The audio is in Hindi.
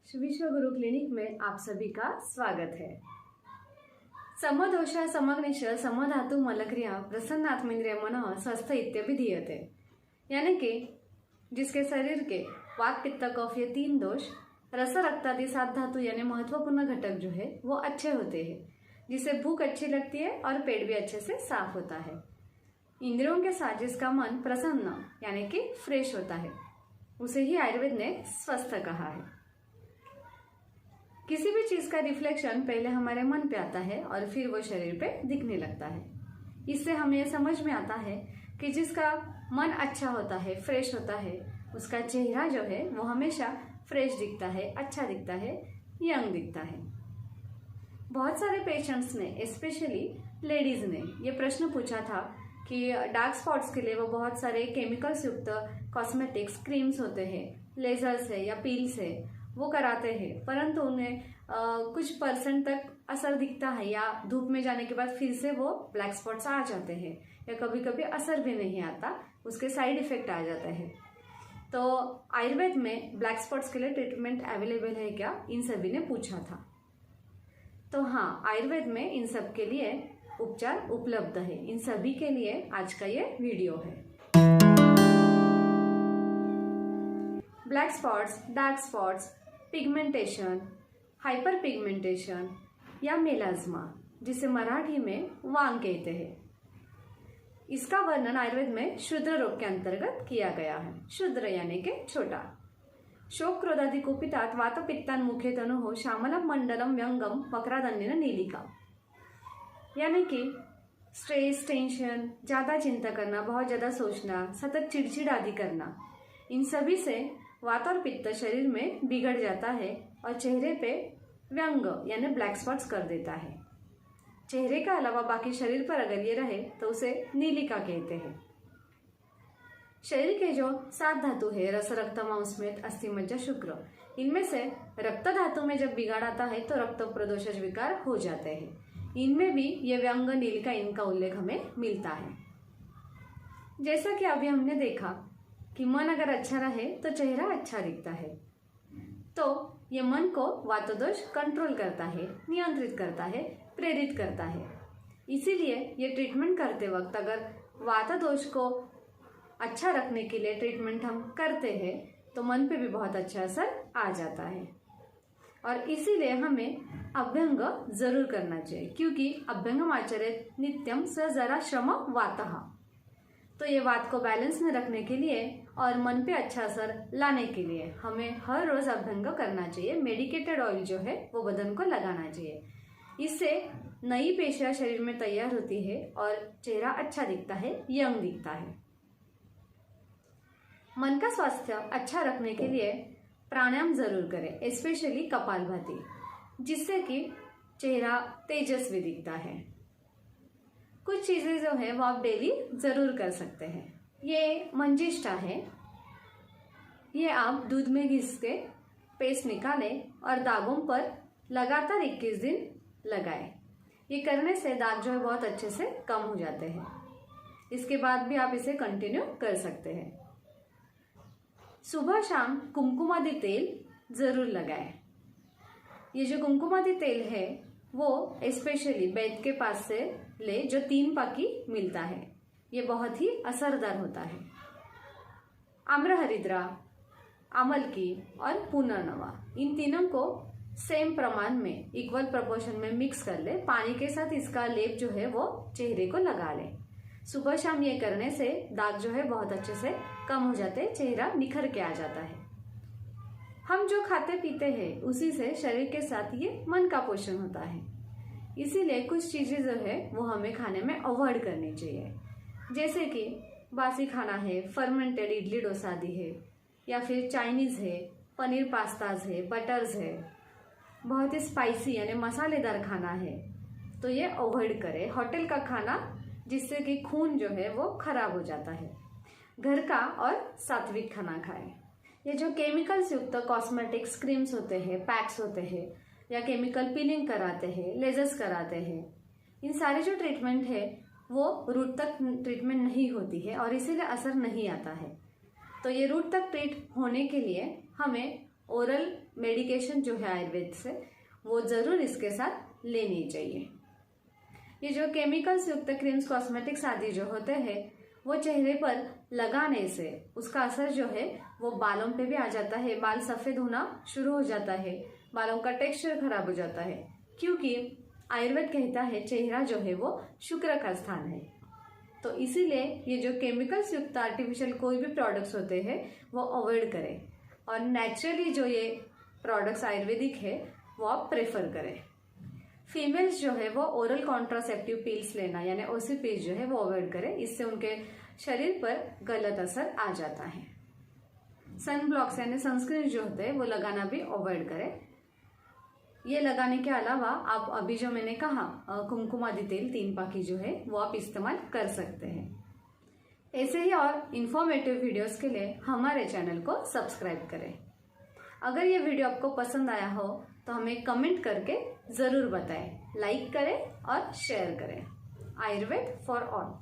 विश्व गुरु क्लिनिक में आप सभी का स्वागत है। समदोषा समग्निश समधातु मलक्रिया प्रसन्नात्मेन्द्रिय मनः स्वस्थ इत्यभिधीयते, यानी कि जिसके शरीर के वात पित्त कफ ये 3 दोष, रस रक्तादि 7 धातु यानी महत्वपूर्ण घटक जो है वो अच्छे होते हैं, जिससे भूख अच्छी लगती है और पेट भी अच्छे से साफ होता है। इंद्रियों के साथ जिसका मन प्रसन्न यानी कि फ्रेश होता है, उसे ही आयुर्वेद ने स्वस्थ कहा है। किसी भी चीज का रिफ्लेक्शन पहले हमारे मन पे आता है और फिर वो शरीर पे दिखने लगता है। इससे हमें समझ में आता है कि जिसका मन अच्छा होता है, फ्रेश होता है, उसका चेहरा जो है वो हमेशा फ्रेश दिखता है, अच्छा दिखता है, यंग दिखता है। बहुत सारे पेशेंट्स ने, स्पेशली लेडीज ने ये प्रश्न पूछा था कि डार्क स्पॉट्स के लिए वो बहुत सारे केमिकल्स युक्त कॉस्मेटिक्स, क्रीम्स होते हैं, लेजर्स है या पील्स है, वो कराते हैं, परंतु उन्हें कुछ परसेंट तक असर दिखता है या धूप में जाने के बाद फिर से वो ब्लैक स्पॉट्स आ जाते हैं, या कभी कभी असर भी नहीं आता, उसके साइड इफेक्ट आ जाते हैं। तो आयुर्वेद में ब्लैक स्पॉट्स के लिए ट्रीटमेंट अवेलेबल है क्या, इन सभी ने पूछा था। तो हाँ, आयुर्वेद में इन सब के लिए उपचार उपलब्ध है। इन सभी के लिए आज का ये वीडियो है। Black spots, dark spots, pigmentation, hyper pigmentation या मेलाज्मा, जिसे मराठी में वांग कहते हैं, इसका वर्णन आयुर्वेद में शूद्र रोग के अंतर्गत किया गया है। शूद्र यानी कि छोटा। शोक क्रोधादि कुपितात वात पित्तान मुखे तनु श्यामलम मंडलम व्यंगम वक्रादन्यन नीलिका, यानी कि स्ट्रेस, टेंशन, ज्यादा चिंता करना, बहुत ज्यादा सोचना, सतत चिड़चिड़ आदि करना, इन सभी से वात और पित्त शरीर में बिगड़ जाता है और चेहरे पे व्यंग यानी ब्लैक स्पॉट्स कर देता है। चेहरे का अलावा बाकी शरीर पर अगर ये रहे तो उसे नीलिका कहते हैं। शरीर के जो 7 धातु है, रस रक्त मांस मेद अस्थि मज्जा शुक्र, इनमें से रक्त धातु में जब बिगाड़ आता है तो रक्त प्रदोष विकार हो जाते हैं। इनमें भी ये व्यंग, नीलिका, इनका उल्लेख हमें मिलता है। जैसा कि अभी हमने देखा कि मन अगर अच्छा रहे तो चेहरा अच्छा दिखता है, तो ये मन को वातदोष कंट्रोल करता है, नियंत्रित करता है, प्रेरित करता है। इसीलिए ये ट्रीटमेंट करते वक्त अगर वातदोष को अच्छा रखने के लिए ट्रीटमेंट हम करते हैं तो मन पे भी बहुत अच्छा असर आ जाता है। और इसीलिए हमें अभ्यंग जरूर करना चाहिए, क्योंकि अभ्यंगम आचरेत नित्यम स जरा श्रम वातः। तो ये वात को बैलेंस में रखने के लिए और मन पे अच्छा असर लाने के लिए हमें हर रोज अभ्यंग करना चाहिए। मेडिकेटेड ऑयल जो है वो बदन को लगाना चाहिए। इससे नई पेशियां शरीर में तैयार होती है और चेहरा अच्छा दिखता है, यंग दिखता है। मन का स्वास्थ्य अच्छा रखने के लिए प्राणायाम जरूर करें, स्पेशली कपालभाति, जिससे कि चेहरा तेजस्वी दिखता है। कुछ चीजें जो है वो आप डेली जरूर कर सकते हैं। ये मंजिष्ठा है, ये आप दूध में घिस के पेस्ट निकालें और दागों पर लगातार 21 दिन लगाएं। ये करने से दाग जो है बहुत अच्छे से कम हो जाते हैं। इसके बाद भी आप इसे कंटिन्यू कर सकते हैं। सुबह शाम कुमकुमादि तेल जरूर लगाएं। ये जो कुमकुमादि तेल है वो स्पेशली वैद्य के पास से ले, जो 3 पाकी मिलता है, ये बहुत ही असरदार होता है। आम्रहरिद्रा, अमलकी और पुनर्नवा, इन तीनों को सेम प्रमाण में, इक्वल प्रोपोर्शन में मिक्स कर ले, पानी के साथ इसका लेप जो है वो चेहरे को लगा ले। सुबह शाम ये करने से दाग जो है बहुत अच्छे से कम हो जाते हैं, चेहरा निखर के आ जाता है। हम जो खाते पीते हैं उसी से शरीर के साथ ये मन का पोषण होता है। इसीलिए कुछ चीजें जो है वो हमें खाने में अवॉइड करनी चाहिए, जैसे कि बासी खाना है, फर्मेंटेड इडली डोसा आदि है, या फिर चाइनीज है, पनीर पास्ताज है, बटर्स है, बहुत ही स्पाइसी यानी मसालेदार खाना है, तो ये अवॉइड करें। होटल का खाना, जिससे कि खून जो है वो खराब हो जाता है। घर का और सात्विक खाना खाएं। ये जो केमिकल्स युक्त कॉस्मेटिक्स, क्रीम्स होते हैं, पैक्स होते हैं, या केमिकल पीलिंग कराते हैं, लेजर्स कराते हैं, इन सारे जो ट्रीटमेंट है वो रूट तक ट्रीटमेंट नहीं होती है और इसीलिए असर नहीं आता है। तो ये रूट तक ट्रीट होने के लिए हमें ओरल मेडिकेशन जो है आयुर्वेद से, वो ज़रूर इसके साथ लेनी चाहिए। ये जो केमिकल्स युक्त क्रीम्स, कॉस्मेटिक्स आदि जो होते हैं वो चेहरे पर लगाने से उसका असर जो है वो बालों पे भी आ जाता है, बाल सफ़ेद होना शुरू हो जाता है, बालों का टेक्सचर खराब हो जाता है, क्योंकि आयुर्वेद कहता है चेहरा जो है वो शुक्र का स्थान है। तो इसीलिए ये जो केमिकल्स युक्त आर्टिफिशियल कोई भी प्रोडक्ट्स होते हैं वो अवॉइड करें और नेचुरली जो ये प्रोडक्ट्स आयुर्वेदिक है वो आप प्रेफर करें। फीमेल्स जो है वो ओरल कॉन्ट्रासेप्टिव पिल्स लेना यानी ओसीपीज जो है वो अवॉइड करें, इससे उनके शरीर पर गलत असर आ जाता है। सन ब्लॉक्स यानी सनस्क्रीन जो होते हैं वो लगाना भी अवॉइड करें। ये लगाने के अलावा आप अभी जो मैंने कहा कुमकुम आदि तेल 3 पाकी जो है वो आप इस्तेमाल कर सकते हैं। ऐसे ही और इन्फॉर्मेटिव वीडियोस के लिए हमारे चैनल को सब्सक्राइब करें। अगर ये वीडियो आपको पसंद आया हो तो हमें कमेंट करके ज़रूर बताएं, लाइक करें और शेयर करें। Ayurveda for all.